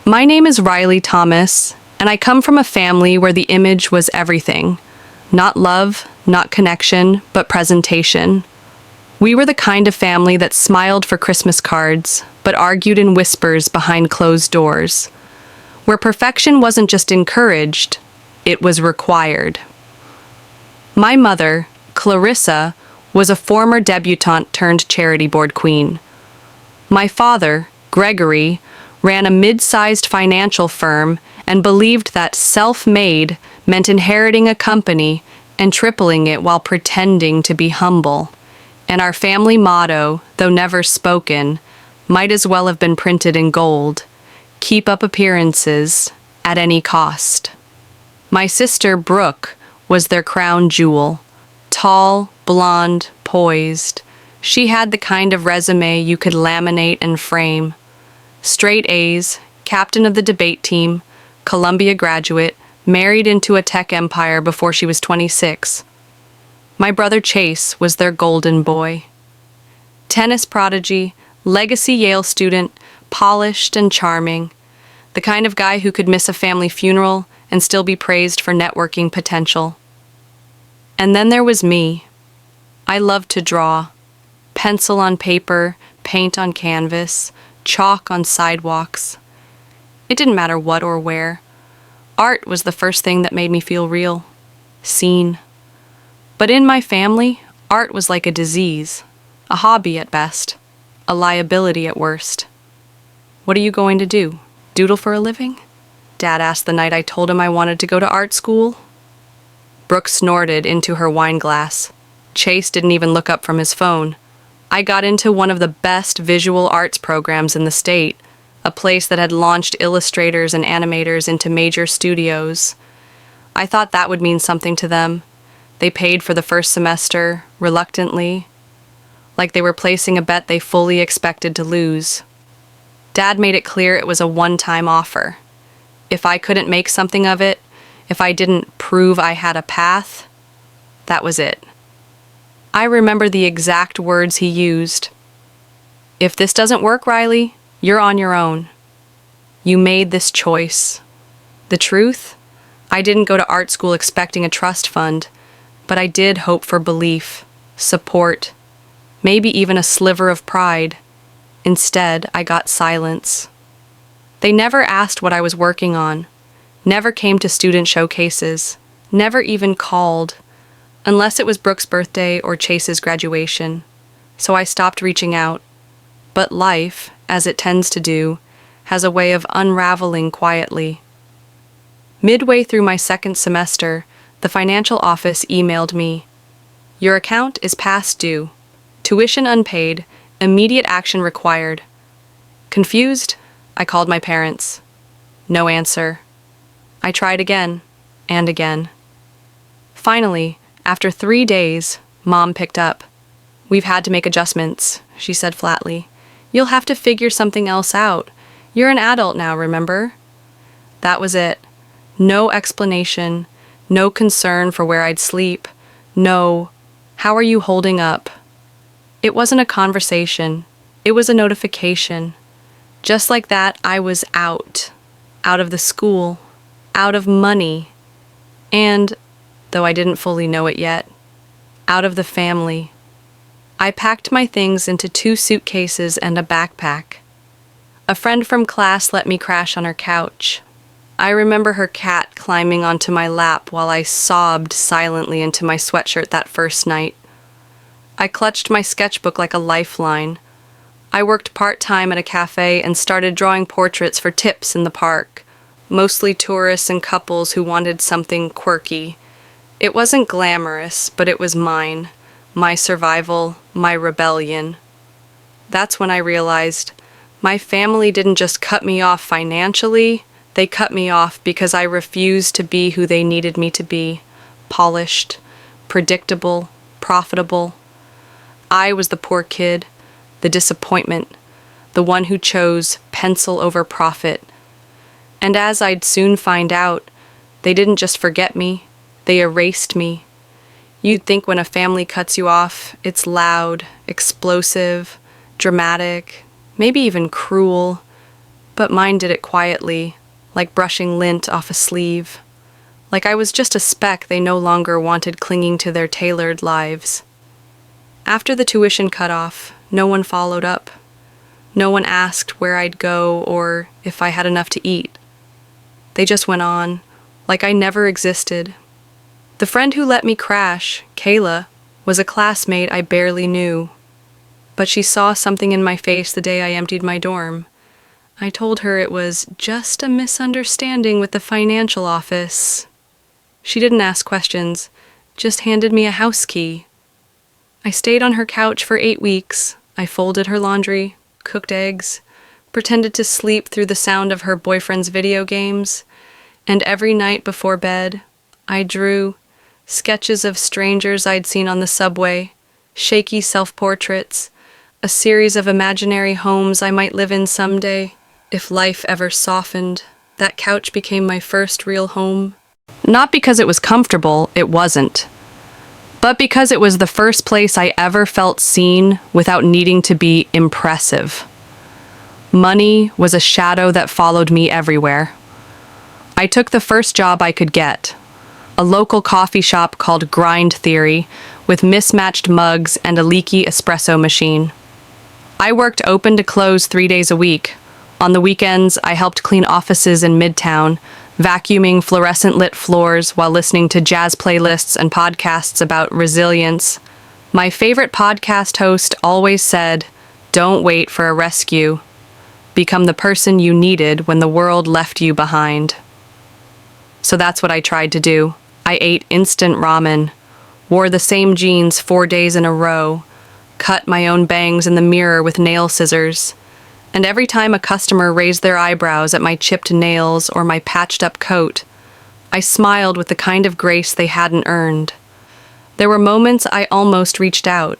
My name is Riley Thomas, and I come from a family where the image was everything. Not love, not connection, but presentation. We were the kind of family that smiled for Christmas cards, but argued in whispers behind closed doors. Where perfection wasn't just encouraged, it was required. My mother, Clarissa, was a former debutante turned charity board queen. My father, Gregory, ran a mid-sized financial firm and believed that self-made meant inheriting a company and tripling it while pretending to be humble. And our family motto, though never spoken, might as well have been printed in gold: keep up appearances at any cost. My sister, Brooke, was their crown jewel. Tall, blonde, poised. She had the kind of resume you could laminate and frame. Straight A's, captain of the debate team, Columbia graduate, married into a tech empire before she was 26. My brother Chase was their golden boy. Tennis prodigy, legacy Yale student, polished and charming. The kind of guy who could miss a family funeral and still be praised for networking potential. And then there was me. I loved to draw. Pencil on paper, paint on canvas, chalk on sidewalks. It didn't matter what or where. Art was the first thing that made me feel real, seen. But in my family, art was like a disease, a hobby at best, a liability at worst. What are you going to do? Doodle for a living? Dad asked the night I told him I wanted to go to art school. Brooke snorted into her wine glass. Chase didn't even look up from his phone. I got into one of the best visual arts programs in the state, a place that had launched illustrators and animators into major studios. I thought that would mean something to them. They paid for the first semester, reluctantly, like they were placing a bet they fully expected to lose. Dad made it clear it was a one-time offer. If I couldn't make something of it, if I didn't prove I had a path, that was it. I remember the exact words he used. If this doesn't work, Riley, you're on your own. You made this choice. The truth? I didn't go to art school expecting a trust fund, but I did hope for belief, support, maybe even a sliver of pride. Instead, I got silence. They never asked what I was working on, never came to student showcases, never even called, unless it was Brooke's birthday or Chase's graduation. So I stopped reaching out. But life, as it tends to do, has a way of unraveling quietly. Midway through my second semester, the financial office emailed me, "Your account is past due. Tuition unpaid. Immediate action required." Confused, I called my parents. No answer. I tried again and again. Finally, after 3 days, Mom picked up. "We've had to make adjustments," she said flatly. "You'll have to figure something else out. You're an adult now, remember?" That was it. No explanation, no concern for where I'd sleep, no, "How are you holding up?" It wasn't a conversation. It was a notification. Just like that, I was out of the school, out of money, and, though I didn't fully know it yet, out of the family. I packed my things into 2 suitcases and a backpack. A friend from class let me crash on her couch. I remember her cat climbing onto my lap while I sobbed silently into my sweatshirt that first night. I clutched my sketchbook like a lifeline. I worked part-time at a cafe and started drawing portraits for tips in the park, mostly tourists and couples who wanted something quirky. It wasn't glamorous, but it was mine, my survival, my rebellion. That's when I realized my family didn't just cut me off financially, they cut me off because I refused to be who they needed me to be, polished, predictable, profitable. I was the poor kid, the disappointment, the one who chose pencil over profit. And as I'd soon find out, they didn't just forget me, they erased me. You'd think when a family cuts you off, it's loud, explosive, dramatic, maybe even cruel. But mine did it quietly, like brushing lint off a sleeve. Like I was just a speck they no longer wanted clinging to their tailored lives. After the tuition cut off, no one followed up. No one asked where I'd go or if I had enough to eat. They just went on, like I never existed. The friend who let me crash, Kayla, was a classmate I barely knew. But she saw something in my face the day I emptied my dorm. I told her it was just a misunderstanding with the financial office. She didn't ask questions, just handed me a house key. I stayed on her couch for 8 weeks. I folded her laundry, cooked eggs, pretended to sleep through the sound of her boyfriend's video games, and every night before bed, I drew sketches of strangers I'd seen on the subway, shaky self-portraits, a series of imaginary homes I might live in someday. If life ever softened, that couch became my first real home. Not because it was comfortable, it wasn't. But because it was the first place I ever felt seen without needing to be impressive. Money was a shadow that followed me everywhere. I took the first job I could get, a local coffee shop called Grind Theory, with mismatched mugs and a leaky espresso machine. I worked open to close 3 days a week. On the weekends, I helped clean offices in Midtown, vacuuming fluorescent-lit floors while listening to jazz playlists and podcasts about resilience. My favorite podcast host always said, "Don't wait for a rescue. Become the person you needed when the world left you behind." So that's what I tried to do. I ate instant ramen, wore the same jeans 4 days in a row, cut my own bangs in the mirror with nail scissors, and every time a customer raised their eyebrows at my chipped nails or my patched-up coat, I smiled with the kind of grace they hadn't earned. There were moments I almost reached out,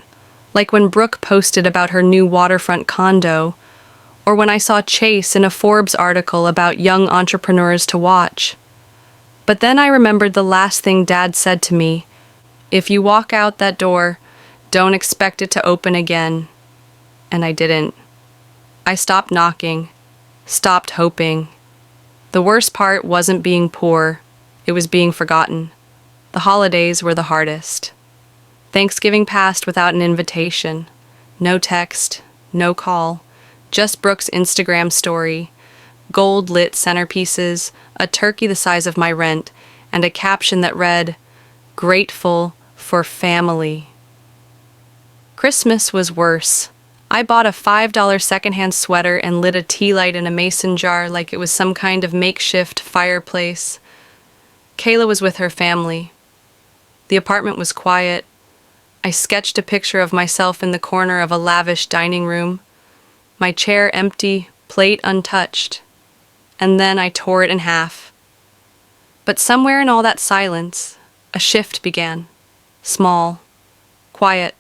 like when Brooke posted about her new waterfront condo, or when I saw Chase in a Forbes article about young entrepreneurs to watch. But then I remembered the last thing Dad said to me, "If you walk out that door, don't expect it to open again." And I didn't. I stopped knocking, stopped hoping. The worst part wasn't being poor, it was being forgotten. The holidays were the hardest. Thanksgiving passed without an invitation. No text, no call, just Brooke's Instagram story, gold-lit centerpieces, a turkey the size of my rent, and a caption that read, "Grateful for family." Christmas was worse. I bought a $5 secondhand sweater and lit a tea light in a mason jar like it was some kind of makeshift fireplace. Kayla was with her family. The apartment was quiet. I sketched a picture of myself in the corner of a lavish dining room, my chair empty, plate untouched, and then I tore it in half. But somewhere in all that silence, a shift began. Small, quiet,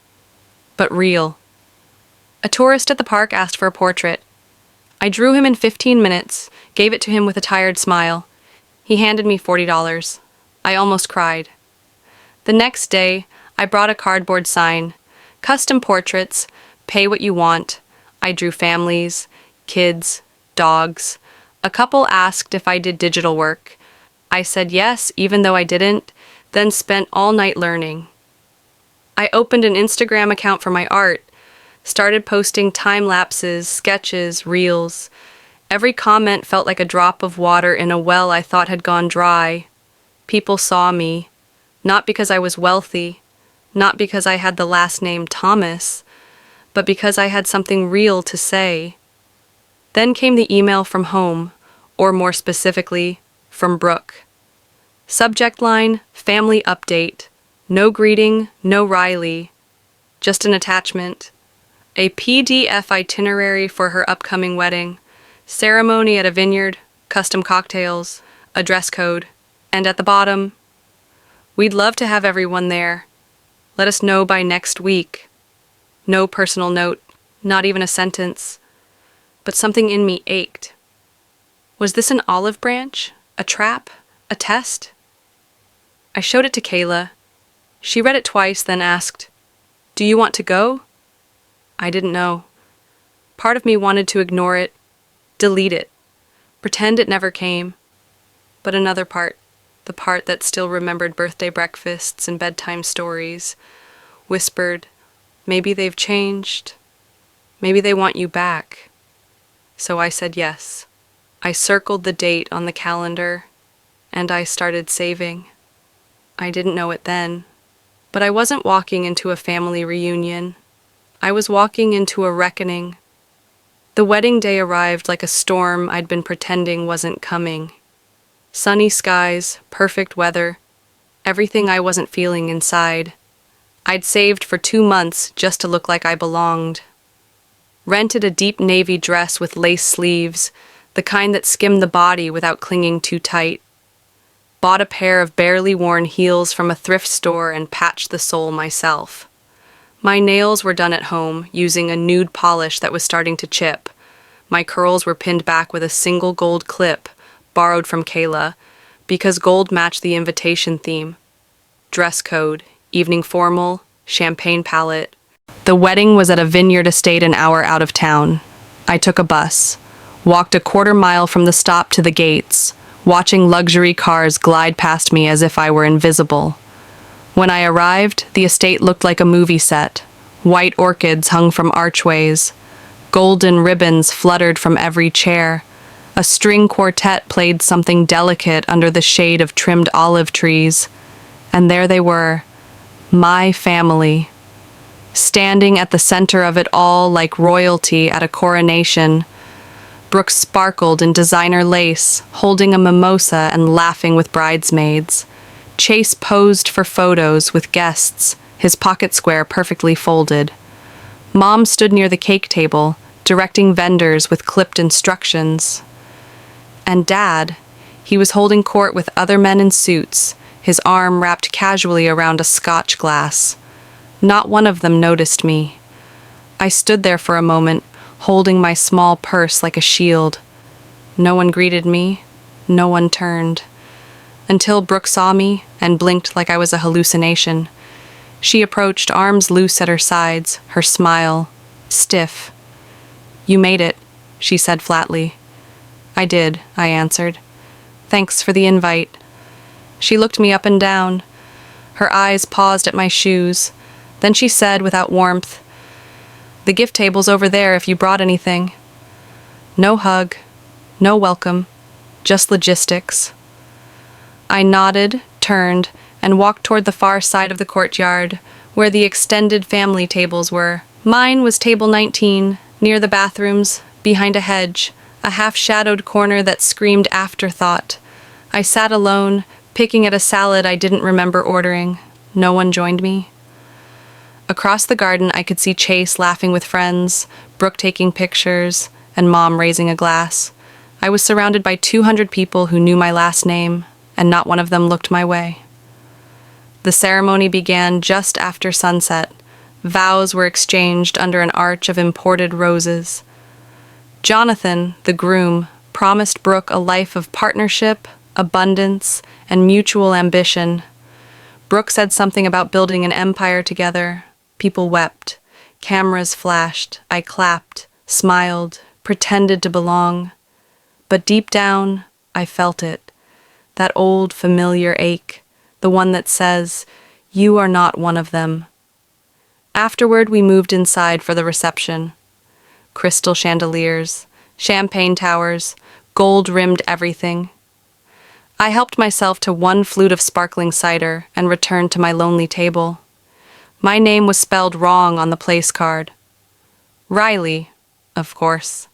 but real. A tourist at the park asked for a portrait. I drew him in 15 minutes, gave it to him with a tired smile. He handed me $40. I almost cried. The next day, I brought a cardboard sign. Custom portraits, pay what you want. I drew families, kids, dogs. A couple asked if I did digital work. I said yes, even though I didn't, then spent all night learning. I opened an Instagram account for my art, started posting time lapses, sketches, reels. Every comment felt like a drop of water in a well I thought had gone dry. People saw me, not because I was wealthy, not because I had the last name Thomas, but because I had something real to say. Then came the email from home, or more specifically, from Brooke. Subject line, family update. No greeting, no Riley. Just an attachment. A PDF itinerary for her upcoming wedding, ceremony at a vineyard, custom cocktails, a dress code, and at the bottom, "We'd love to have everyone there. Let us know by next week." No personal note, not even a sentence, but something in me ached. Was this an olive branch? A trap? A test? I showed it to Kayla. She read it twice, then asked, "Do you want to go?" I didn't know. Part of me wanted to ignore it, delete it, Pretend it never came. But another part, the part that still remembered birthday breakfasts and bedtime stories, whispered, maybe they've changed. Maybe they want you back. So I said yes. I circled the date on the calendar, and I started saving. I didn't know it then, but I wasn't walking into a family reunion. I was walking into a reckoning. The wedding day arrived like a storm I'd been pretending wasn't coming. Sunny skies, perfect weather, everything I wasn't feeling inside. I'd saved for 2 months just to look like I belonged. Rented a deep navy dress with lace sleeves, the kind that skimmed the body without clinging too tight. Bought a pair of barely worn heels from a thrift store and patched the sole myself. My nails were done at home, using a nude polish that was starting to chip. My curls were pinned back with a single gold clip, borrowed from Kayla, because gold matched the invitation theme. Dress code, evening formal, champagne palette. The wedding was at a vineyard estate an hour out of town. I took a bus, walked a quarter mile from the stop to the gates, watching luxury cars glide past me as if I were invisible. When I arrived, the estate looked like a movie set. White orchids hung from archways. Golden ribbons fluttered from every chair. A string quartet played something delicate under the shade of trimmed olive trees. And there they were, my family. Standing at the center of it all like royalty at a coronation. Brooke sparkled in designer lace, holding a mimosa and laughing with bridesmaids. Chase posed for photos with guests, his pocket square perfectly folded. Mom stood near the cake table, directing vendors with clipped instructions. And Dad, he was holding court with other men in suits, his arm wrapped casually around a scotch glass. Not one of them noticed me. I stood there for a moment, holding my small purse like a shield. No one greeted me, no one turned. Until Brooke saw me and blinked like I was a hallucination. She approached, arms loose at her sides, her smile stiff. "You made it," she said flatly. "I did," I answered. "Thanks for the invite." She looked me up and down. Her eyes paused at my shoes. Then she said without warmth, "The gift table's over there if you brought anything." No hug, no welcome, just logistics. I nodded, turned, and walked toward the far side of the courtyard, where the extended family tables were. Mine was table 19, near the bathrooms, behind a hedge, a half-shadowed corner that screamed afterthought. I sat alone, picking at a salad I didn't remember ordering. No one joined me. Across the garden, I could see Chase laughing with friends, Brooke taking pictures, and Mom raising a glass. I was surrounded by 200 people who knew my last name, and not one of them looked my way. The ceremony began just after sunset. Vows were exchanged under an arch of imported roses. Jonathan, the groom, promised Brooke a life of partnership, abundance, and mutual ambition. Brooke said something about building an empire together. People wept. Cameras flashed. I clapped, smiled, pretended to belong. But deep down, I felt it. That old familiar ache, the one that says, "You are not one of them." Afterward, we moved inside for the reception. Crystal chandeliers, champagne towers, gold-rimmed everything. I helped myself to one flute of sparkling cider and returned to my lonely table. My name was spelled wrong on the place card. Riley, of course.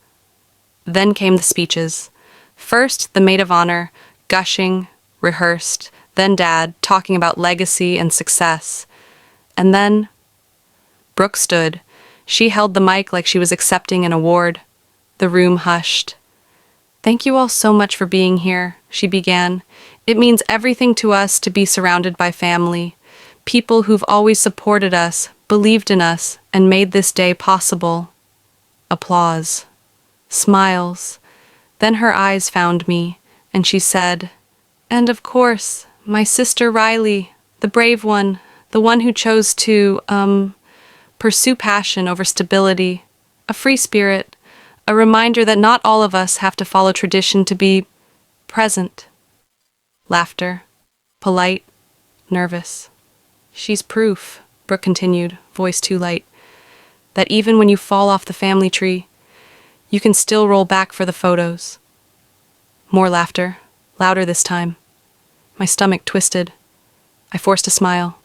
Then came the speeches. First, the maid of honor, gushing, rehearsed, then Dad, talking about legacy and success. And then Brooke stood. She held the mic like she was accepting an award. The room hushed. "Thank you all so much for being here," she began. "It means everything to us to be surrounded by family. People who've always supported us, believed in us, and made this day possible." Applause. Smiles. Then her eyes found me, and she said, "And of course, my sister Riley, the brave one, the one who chose to, pursue passion over stability, a free spirit, A reminder that not all of us have to follow tradition to be present. Laughter. Polite. Nervous. She's proof, Brooke continued, voice too light, that even when you fall off the family tree, you can still roll back for the photos. More laughter, louder this time. My stomach twisted. I forced a smile,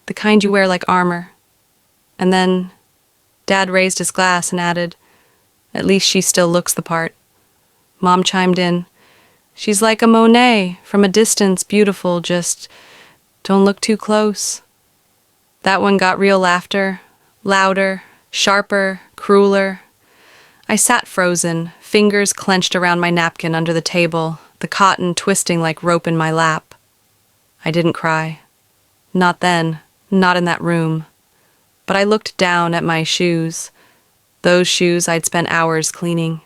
the kind you wear like armor. And then, Dad raised his glass and added, "At least she still looks the part." Mom chimed in, "She's like a Monet, from a distance, beautiful, just don't look too close." That one got real laughter, louder, sharper, crueler. I sat frozen, fingers clenched around my napkin under the table, the cotton twisting like rope in my lap. I didn't cry. Not then, not in that room. But I looked down at my shoes, those shoes I'd spent hours cleaning,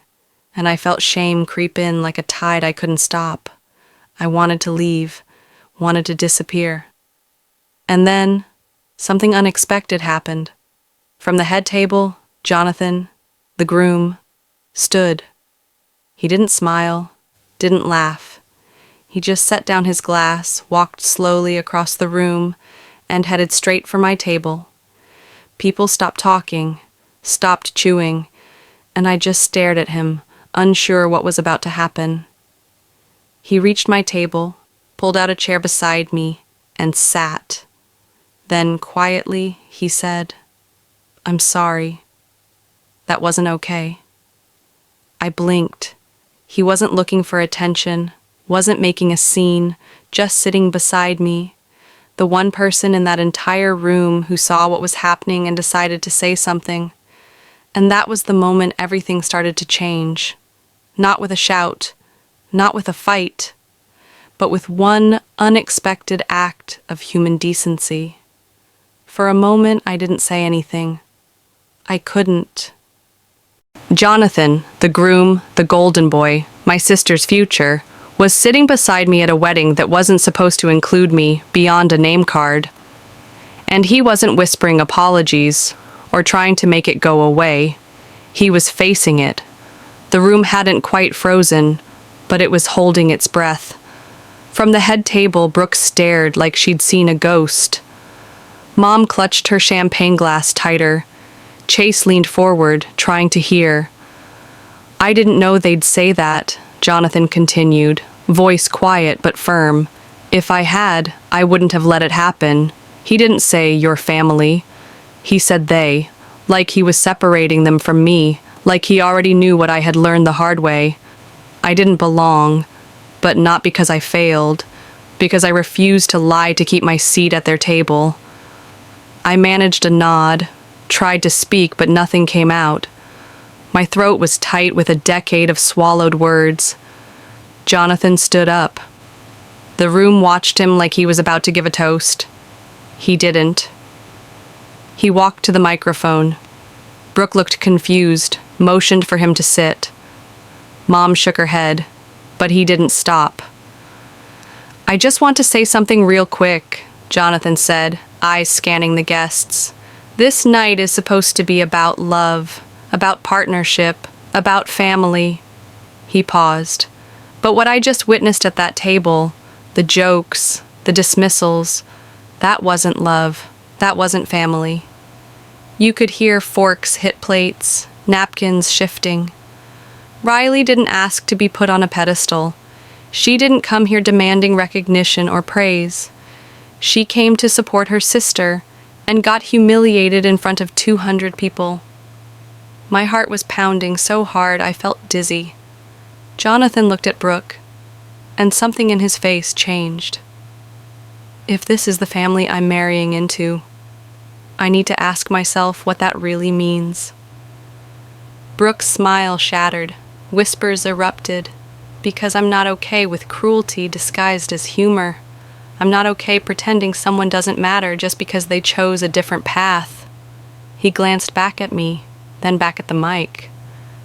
and I felt shame creep in like a tide I couldn't stop. I wanted to leave, wanted to disappear. And then, something unexpected happened. From the head table, Jonathan, the groom, stood. He didn't smile, didn't laugh. He just set down his glass, walked slowly across the room, and headed straight for my table. People stopped talking, stopped chewing, and I just stared at him, unsure what was about to happen. He reached my table, pulled out a chair beside me, and sat. Then, quietly, he said, "I'm sorry. That wasn't okay." I blinked. He wasn't looking for attention, wasn't making a scene, just sitting beside me, the one person in that entire room who saw what was happening and decided to say something. And that was the moment everything started to change. Not with a shout, not with a fight, but with one unexpected act of human decency. For a moment, I didn't say anything. I couldn't. Jonathan, the groom, the golden boy, my sister's future, was sitting beside me at a wedding that wasn't supposed to include me beyond a name card. And he wasn't whispering apologies or trying to make it go away. He was facing it. The room hadn't quite frozen, but it was holding its breath. From the head table, Brooke stared like she'd seen a ghost. Mom clutched her champagne glass tighter. Chase leaned forward, trying to hear. "I didn't know they'd say that," Jonathan continued, voice quiet but firm. "If I had, I wouldn't have let it happen." He didn't say, "your family." He said they, like he was separating them from me, like he already knew what I had learned the hard way. I didn't belong, but not because I failed, because I refused to lie to keep my seat at their table. I managed a nod, tried to speak, but nothing came out. My throat was tight with a decade of swallowed words. Jonathan stood up. The room watched him like he was about to give a toast. He didn't. He walked to the microphone. Brooke looked confused, motioned for him to sit. Mom shook her head, but he didn't stop. "I just want to say something real quick," Jonathan said, eyes scanning the guests. "This night is supposed to be about love, about partnership, about family." He paused. But what I just witnessed at that table, the jokes, the dismissals, that wasn't love, that wasn't family. You could hear forks hit plates, napkins shifting. Riley didn't ask to be put on a pedestal. She didn't come here demanding recognition or praise. She came to support her sister and got humiliated in front of 200 people. My heart was pounding so hard I felt dizzy. Jonathan looked at Brooke, and something in his face changed. If this is the family I'm marrying into, I need to ask myself what that really means. Brooke's smile shattered, whispers erupted, because I'm not okay with cruelty disguised as humor. I'm not okay pretending someone doesn't matter just because they chose a different path. He glanced back at me, then back at the mic.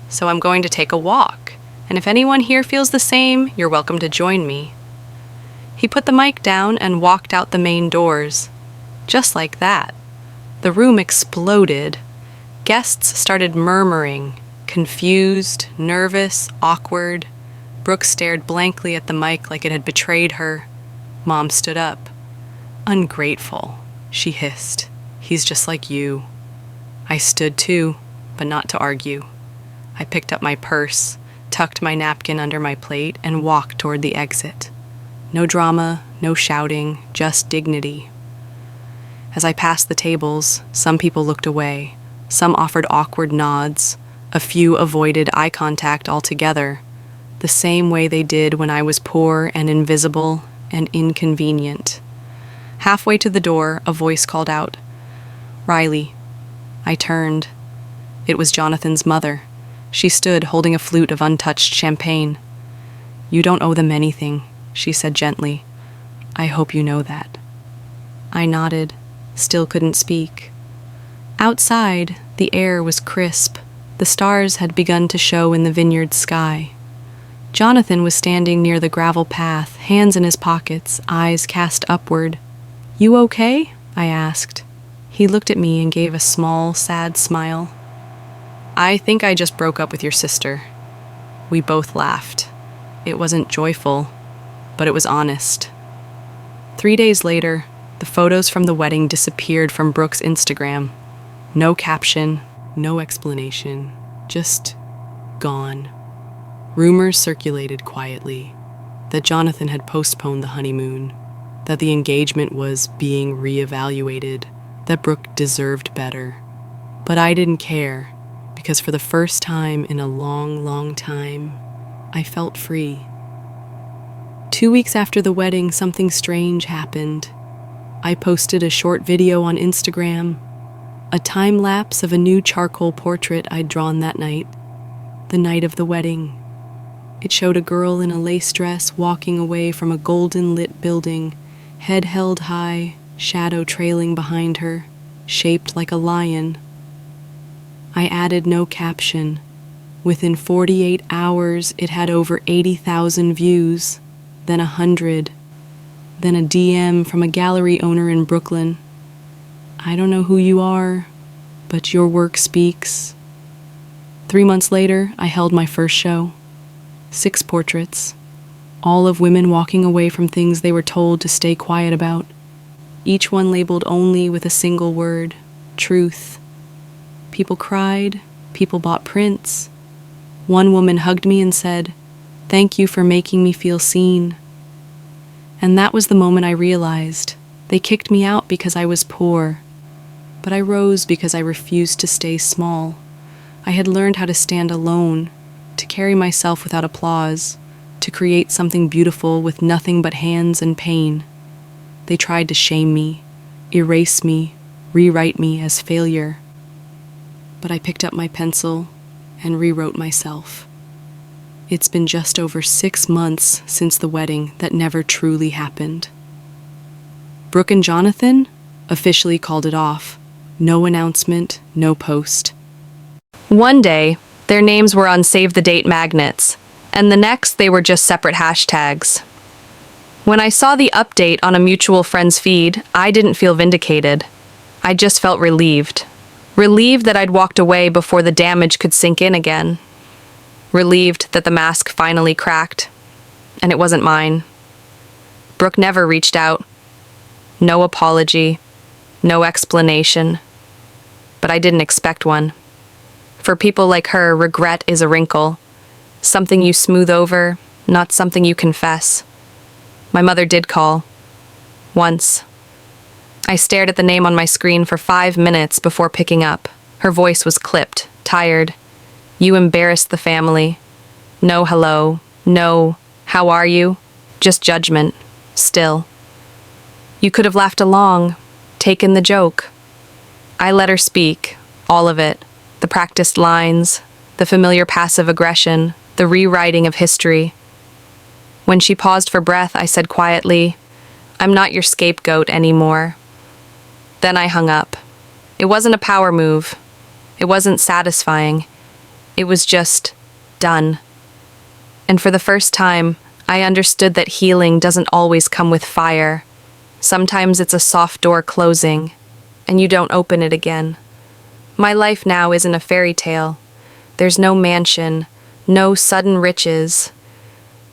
"So I'm going to take a walk, and if anyone here feels the same, you're welcome to join me." He put the mic down and walked out the main doors. Just like that. The room exploded. Guests started murmuring, Confused, nervous, awkward, Brooke stared blankly at the mic like it had betrayed her. Mom stood up. "Ungrateful," she hissed. "He's just like you." I stood too, but not to argue. I picked up my purse, tucked my napkin under my plate, and walked toward the exit. No drama, no shouting, just dignity. As I passed the tables, some people looked away, some offered awkward nods, a few avoided eye contact altogether, the same way they did when I was poor and invisible and inconvenient. Halfway to the door, a voice called out, "Riley." I turned. It was Jonathan's mother. She stood holding a flute of untouched champagne. "You don't owe them anything," she said gently. "I hope you know that." I nodded, still couldn't speak. Outside, the air was crisp. The stars had begun to show in the vineyard sky. Jonathan was standing near the gravel path, hands in his pockets, eyes cast upward. "You okay?" I asked. He looked at me and gave a small, sad smile. "I think I just broke up with your sister." We both laughed. It wasn't joyful, but it was honest. 3 days later, the photos from the wedding disappeared from Brooke's Instagram. No caption, no explanation, just gone. Rumors circulated quietly that Jonathan had postponed the honeymoon, that the engagement was being reevaluated, that Brooke deserved better. But I didn't care, because for the first time in a long, long time, I felt free. 2 weeks after the wedding, something strange happened. I posted a short video on Instagram, a time lapse of a new charcoal portrait I'd drawn that night, the night of the wedding. It showed a girl in a lace dress walking away from a golden-lit building, head held high, shadow trailing behind her, shaped like a lion. I added no caption. Within 48 hours, it had over 80,000 views, then 100, then a DM from a gallery owner in Brooklyn. "I don't know who you are, but your work speaks." 3 months later, I held my first show. 6 portraits, all of women walking away from things they were told to stay quiet about, each one labeled only with a single word, truth. People cried, people bought prints. One woman hugged me and said, "Thank you for making me feel seen." And that was the moment I realized they kicked me out because I was poor, but I rose because I refused to stay small. I had learned how to stand alone, to carry myself without applause, to create something beautiful with nothing but hands and pain. They tried to shame me, erase me, rewrite me as failure. But I picked up my pencil and rewrote myself. It's been just over 6 months since the wedding that never truly happened. Brooke and Jonathan officially called it off. No announcement, no post. One day, their names were on save-the-date magnets, and the next they were just separate hashtags. When I saw the update on a mutual friend's feed, I didn't feel vindicated. I just felt relieved. Relieved that I'd walked away before the damage could sink in again. Relieved that the mask finally cracked, and it wasn't mine. Brooke never reached out. No apology, no explanation. But I didn't expect one. For people like her, regret is a wrinkle, something you smooth over, not something you confess. My mother did call. Once. I stared at the name on my screen for 5 minutes before picking up. Her voice was clipped, tired. "You embarrassed the family. No hello, no how are you, just judgment, still. You could have laughed along, taken the joke." I let her speak, all of it, the practiced lines, the familiar passive aggression, the rewriting of history. When she paused for breath, I said quietly, "I'm not your scapegoat anymore." Then I hung up. It wasn't a power move. It wasn't satisfying. It was just done. And for the first time, I understood that healing doesn't always come with fire. Sometimes it's a soft door closing, and you don't open it again. My life now isn't a fairy tale. There's no mansion, no sudden riches.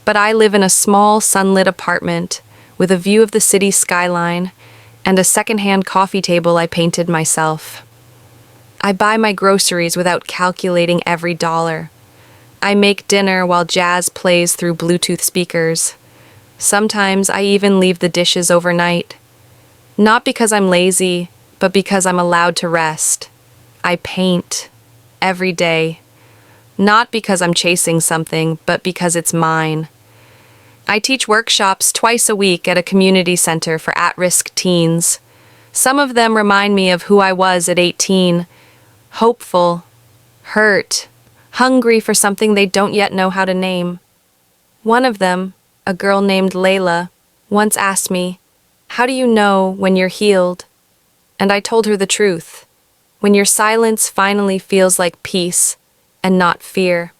But I live in a small, sunlit apartment with a view of the city skyline and a secondhand coffee table I painted myself. I buy my groceries without calculating every dollar. I make dinner while jazz plays through Bluetooth speakers. Sometimes I even leave the dishes overnight. Not because I'm lazy, but because I'm allowed to rest. I paint every day. Not because I'm chasing something, but because it's mine. I teach workshops twice a week at a community center for at-risk teens. Some of them remind me of who I was at 18, hopeful, hurt, hungry for something they don't yet know how to name. One of them, a girl named Layla, once asked me, "How do you know when you're healed?" And I told her the truth. When your silence finally feels like peace and not fear.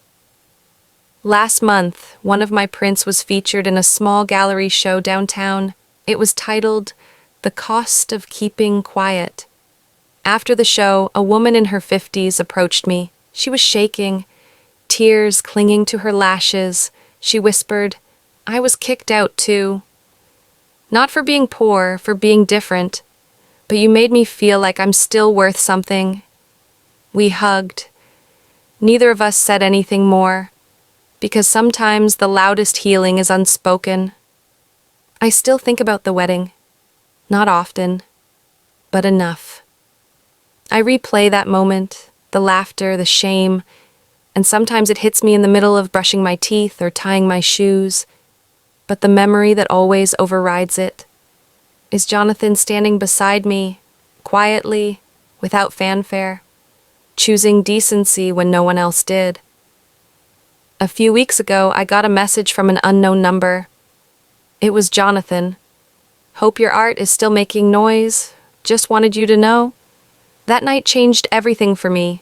Last month, one of my prints was featured in a small gallery show downtown. It was titled, "The Cost of Keeping Quiet." After the show, a woman in her 50s approached me. She was shaking, tears clinging to her lashes. She whispered, "I was kicked out too. Not for being poor, for being different. But you made me feel like I'm still worth something." We hugged. Neither of us said anything more, because sometimes the loudest healing is unspoken. I still think about the wedding. Not often, but enough. I replay that moment, the laughter, the shame, and sometimes it hits me in the middle of brushing my teeth or tying my shoes. But the memory that always overrides it is Jonathan standing beside me, quietly, without fanfare, choosing decency when no one else did. A few weeks ago, I got a message from an unknown number. It was Jonathan. "Hope your art is still making noise. Just wanted you to know." That night changed everything for me.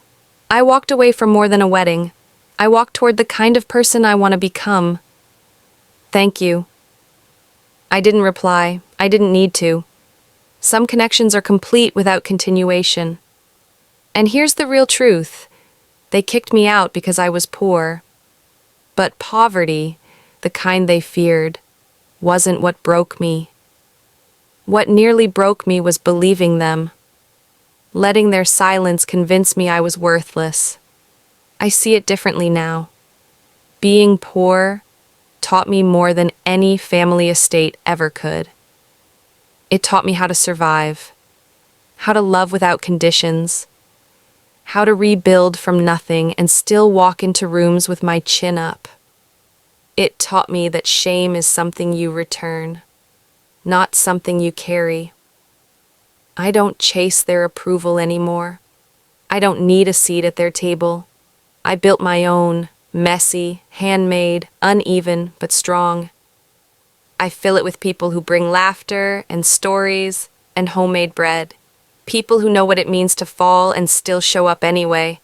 I walked away from more than a wedding. I walked toward the kind of person I want to become. Thank you. I didn't reply. I didn't need to. Some connections are complete without continuation. And here's the real truth. They kicked me out because I was poor. But poverty, the kind they feared, wasn't what broke me. What nearly broke me was believing them. Letting their silence convince me I was worthless. I see it differently now. Being poor taught me more than any family estate ever could. It taught me how to survive, how to love without conditions, how to rebuild from nothing and still walk into rooms with my chin up. It taught me that shame is something you return, not something you carry. I don't chase their approval anymore. I don't need a seat at their table. I built my own, messy, handmade, uneven, but strong. I fill it with people who bring laughter and stories and homemade bread. People who know what it means to fall and still show up anyway.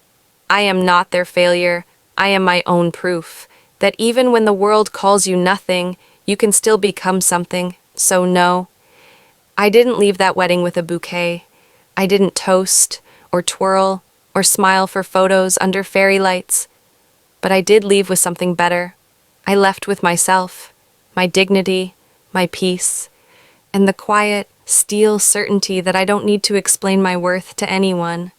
I am not their failure. I am my own proof that even when the world calls you nothing, you can still become something. So no, I didn't leave that wedding with a bouquet. I didn't toast or twirl or smile for photos under fairy lights. But I did leave with something better. I left with myself, my dignity, my peace, and the quiet, steel certainty that I don't need to explain my worth to anyone.